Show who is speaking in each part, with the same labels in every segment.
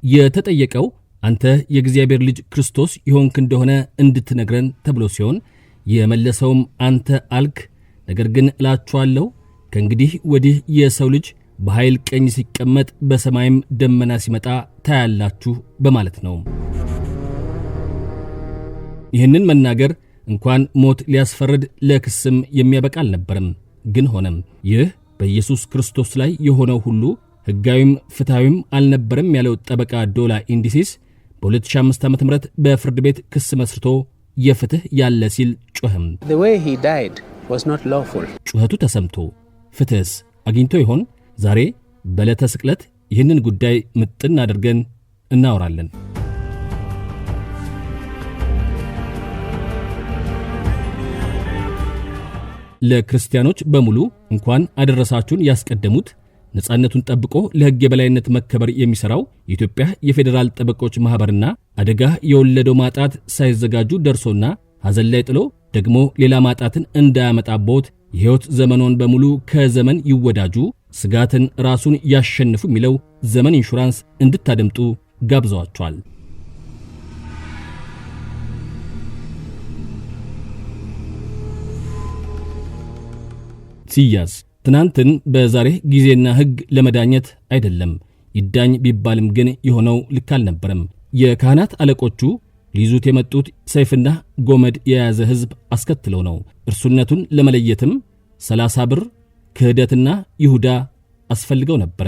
Speaker 1: የተጠየቀው አንተ የእግዚአብሔር ልጅ ክርስቶስ ይሆንክ እንደሆነ እንድትነግረን ተብሎ ሲሆን የመለሰውም አንተ አልክ፣ ነገር ግን እላችኋለሁ ከእንግዲህ ወዲህ የሰው ልጅ በኃይል ቀኝ ሲቀመጥ በሰማይም ደመና ሲመጣ ታያላችሁ በማለት ነው። ይህንን መናገር እንኳን ሞት ሊያስፈርድ ለክስም የሚያበቃ አልነበረም። ግን ሆነም። ይህ በኢየሱስ ክርስቶስ ላይ የሆነው ሁሉ ሕጋዊም ፍትሐዊም አልነበረም ያለው ጠበቃ ዶላ ኢንዲሲስ በ2005 ዓ.ም በፍርድ ቤት ክስ መስርቶ የፍትህ ያለ ሲል ጮኸም። ጩኸቱ ተሰምቶ ፍትህስ አግኝቶ ይሆን? ዛሬ በዕለተ ስቅለት ይህንን ጉዳይ ምጥን አድርገን እናወራለን። ለክርስቲያኖች በሙሉ እንኳን አደረሳችሁን ያስቀደሙት ነጻነቱን ጠብቆ ለሕግ የበላይነት መከበር የሚሰራው የኢትዮጵያ የፌዴራል ጠበቆች ማህበርና አደጋ የወለደው ማጣት ሳይዘጋጁ ደርሶና ሐዘን ላይ ጥሎ ደግሞ ሌላ ማጣትን እንዳያመጣቦት የሕይወት ዘመኖን በሙሉ ከዘመን ይወዳጁ፣ ስጋትን ራሱን ያሸንፉ የሚለው ዘመን ኢንሹራንስ እንድታደምጡ ጋብዘዋቸዋል። ሲያዝ ትናንትን በዛሬ ጊዜና ሕግ ለመዳኘት አይደለም። ይዳኝ ቢባልም ግን የሆነው ልክ አልነበረም። የካህናት አለቆቹ ሊይዙት የመጡት ሰይፍና ጎመድ የያዘ ሕዝብ አስከትለው ነው። እርሱነቱን ለመለየትም 30 ብር ክህደትና ይሁዳ አስፈልገው ነበረ።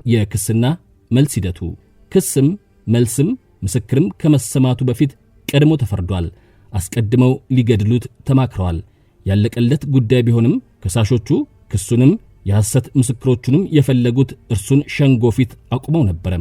Speaker 1: የክስና መልስ ሂደቱ ክስም መልስም ምስክርም ከመሰማቱ በፊት ቀድሞ ተፈርዷል። አስቀድመው ሊገድሉት ተማክረዋል። ያለቀለት ጉዳይ ቢሆንም ከሳሾቹ ክሱንም የሐሰት ምስክሮቹንም የፈለጉት እርሱን ሸንጎ ፊት አቁመው ነበረ።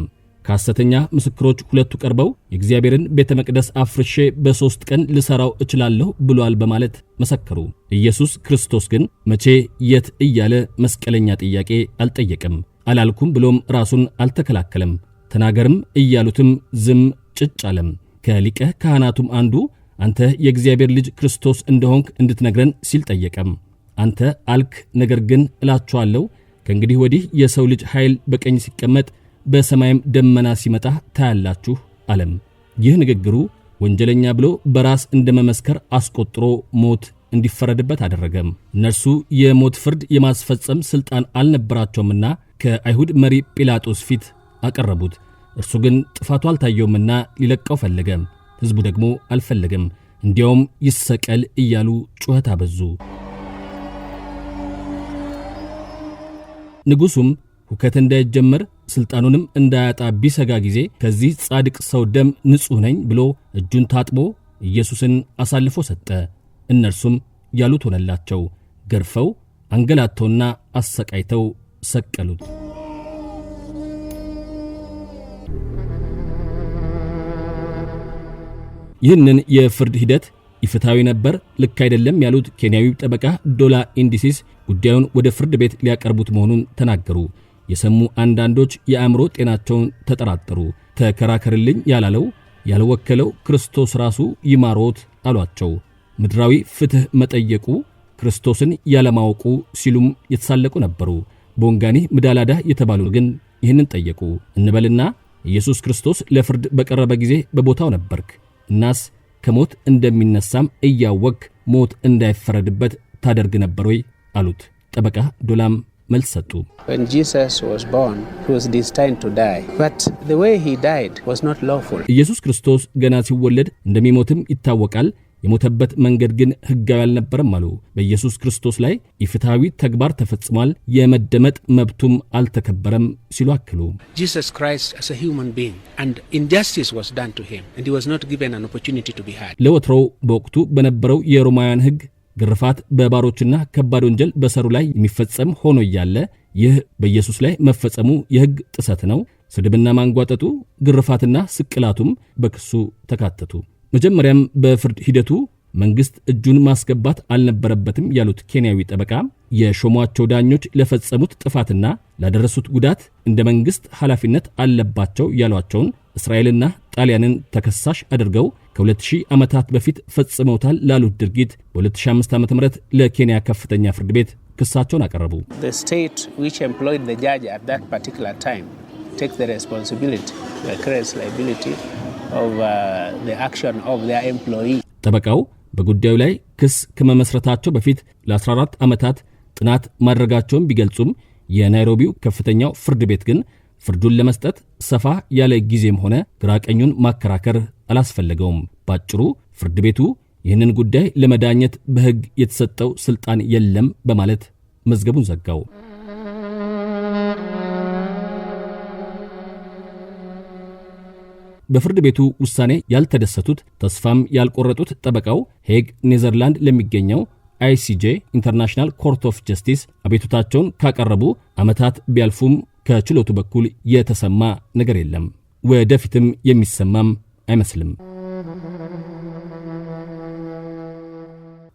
Speaker 1: ከሐሰተኛ ምስክሮች ሁለቱ ቀርበው የእግዚአብሔርን ቤተ መቅደስ አፍርሼ በ3 ቀን ልሰራው እችላለሁ ብሏል በማለት መሰከሩ። ኢየሱስ ክርስቶስ ግን መቼ የት እያለ መስቀለኛ ጥያቄ አልጠየቀም። አላልኩም ብሎም ራሱን አልተከላከለም። ተናገርም እያሉትም ዝም ጭጭ አለም። ከሊቀ ካህናቱም አንዱ አንተ የእግዚአብሔር ልጅ ክርስቶስ እንደሆንክ እንድትነግረን ሲል ጠየቀም። አንተ አልክ፣ ነገር ግን እላችኋለሁ ከእንግዲህ ወዲህ የሰው ልጅ ኃይል በቀኝ ሲቀመጥ በሰማይም ደመና ሲመጣ ታያላችሁ አለም። ይህ ንግግሩ ወንጀለኛ ብሎ በራስ እንደመመስከር አስቆጥሮ ሞት እንዲፈረድበት አደረገም። እነርሱ የሞት ፍርድ የማስፈጸም ስልጣን አልነበራቸውምና ከአይሁድ መሪ ጲላጦስ ፊት አቀረቡት። እርሱ ግን ጥፋቱ አልታየውምና ሊለቀው ፈለገ። ሕዝቡ ደግሞ አልፈለገም። እንዲያውም ይሰቀል እያሉ ጩኸት አበዙ። ንጉሡም ሁከት እንዳይጀመር ስልጣኑንም እንዳያጣ ቢሰጋ ጊዜ ከዚህ ጻድቅ ሰው ደም ንጹሕ ነኝ ብሎ እጁን ታጥቦ ኢየሱስን አሳልፎ ሰጠ። እነርሱም ያሉት ሆነላቸው። ገርፈው አንገላተውና አሰቃይተው ሰቀሉት። ይህንን የፍርድ ሂደት ኢፍትሐዊ ነበር፣ ልክ አይደለም ያሉት ኬንያዊው ጠበቃ ዶላ ኢንዲሲስ ጉዳዩን ወደ ፍርድ ቤት ሊያቀርቡት መሆኑን ተናገሩ። የሰሙ አንዳንዶች የአእምሮ ጤናቸውን ተጠራጠሩ። ተከራከርልኝ ያላለው ያልወከለው ክርስቶስ ራሱ ይማሮት አሏቸው። ምድራዊ ፍትህ መጠየቁ ክርስቶስን ያለማወቁ ሲሉም የተሳለቁ ነበሩ። ቦንጋኒ ምዳላዳ የተባሉ ግን ይህንን ጠየቁ። እንበልና ኢየሱስ ክርስቶስ ለፍርድ በቀረበ ጊዜ በቦታው ነበርክ፣ እናስ ከሞት እንደሚነሳም እያወቅ ሞት እንዳይፈረድበት ታደርግ ነበር ወይ አሉት። ጠበቃ ዶላም መልስ ሰጡ።
Speaker 2: When Jesus was born, he was destined to die, but the way he died was not lawful.
Speaker 1: ኢየሱስ ክርስቶስ ገና ሲወለድ እንደሚሞትም ይታወቃል። የሞተበት መንገድ ግን ሕጋዊ አልነበረም አሉ። በኢየሱስ ክርስቶስ ላይ ኢፍትሐዊ ተግባር ተፈጽሟል፣ የመደመጥ መብቱም አልተከበረም ሲሉ አክሉ።
Speaker 2: Jesus Christ as a human being and injustice was done to him and he was not given an opportunity to be heard.
Speaker 1: ለወትሮው በወቅቱ በነበረው የሮማውያን ሕግ ግርፋት በባሮችና ከባድ ወንጀል በሰሩ ላይ የሚፈጸም ሆኖ እያለ ይህ በኢየሱስ ላይ መፈጸሙ የሕግ ጥሰት ነው። ስድብና ማንጓጠጡ፣ ግርፋትና ስቅላቱም በክሱ ተካተቱ። መጀመሪያም በፍርድ ሂደቱ መንግስት እጁን ማስገባት አልነበረበትም ያሉት ኬንያዊ ጠበቃ የሾሟቸው ዳኞች ለፈጸሙት ጥፋትና ላደረሱት ጉዳት እንደ መንግስት ኃላፊነት አለባቸው ያሏቸውን እስራኤልና ጣሊያንን ተከሳሽ አድርገው ከ2000 ዓመታት በፊት ፈጽመውታል ላሉት ድርጊት በ2005 ዓ.ም ለኬንያ ከፍተኛ ፍርድ ቤት ክሳቸውን አቀረቡ።
Speaker 2: The state which employed the judge at that particular time take the responsibility, the credit liability of the action of their employee.
Speaker 1: ጠበቃው በጉዳዩ ላይ ክስ ከመመስረታቸው በፊት ለ14 ዓመታት ጥናት ማድረጋቸውን ቢገልጹም የናይሮቢው ከፍተኛው ፍርድ ቤት ግን ፍርዱን ለመስጠት ሰፋ ያለ ጊዜም ሆነ ግራቀኙን ማከራከር አላስፈለገውም። ባጭሩ ፍርድ ቤቱ ይህንን ጉዳይ ለመዳኘት በሕግ የተሰጠው ስልጣን የለም በማለት መዝገቡን ዘጋው። በፍርድ ቤቱ ውሳኔ ያልተደሰቱት ተስፋም ያልቆረጡት ጠበቃው ሄግ ኔዘርላንድ ለሚገኘው ICJ ኢንተርናሽናል ኮርት ኦፍ ጀስቲስ አቤቱታቸውን ካቀረቡ ዓመታት ቢያልፉም ከችሎቱ በኩል የተሰማ ነገር የለም። ወደፊትም የሚሰማም አይመስልም።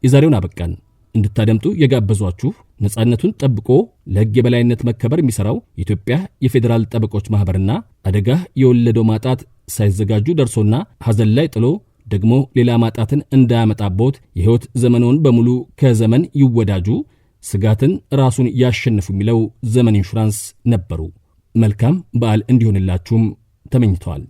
Speaker 1: የዛሬውን አበቃን። እንድታደምጡ የጋበዟችሁ ነፃነቱን ጠብቆ ለሕግ የበላይነት መከበር የሚሰራው የኢትዮጵያ የፌዴራል ጠበቆች ማህበርና አደጋ የወለደው ማጣት ሳይዘጋጁ ደርሶና ሐዘን ላይ ጥሎ ደግሞ ሌላ ማጣትን እንዳያመጣቦት የሕይወት ዘመኑን በሙሉ ከዘመን ይወዳጁ፣ ስጋትን ራሱን ያሸንፉ የሚለው ዘመን ኢንሹራንስ ነበሩ። መልካም በዓል እንዲሆንላችሁም ተመኝተዋል።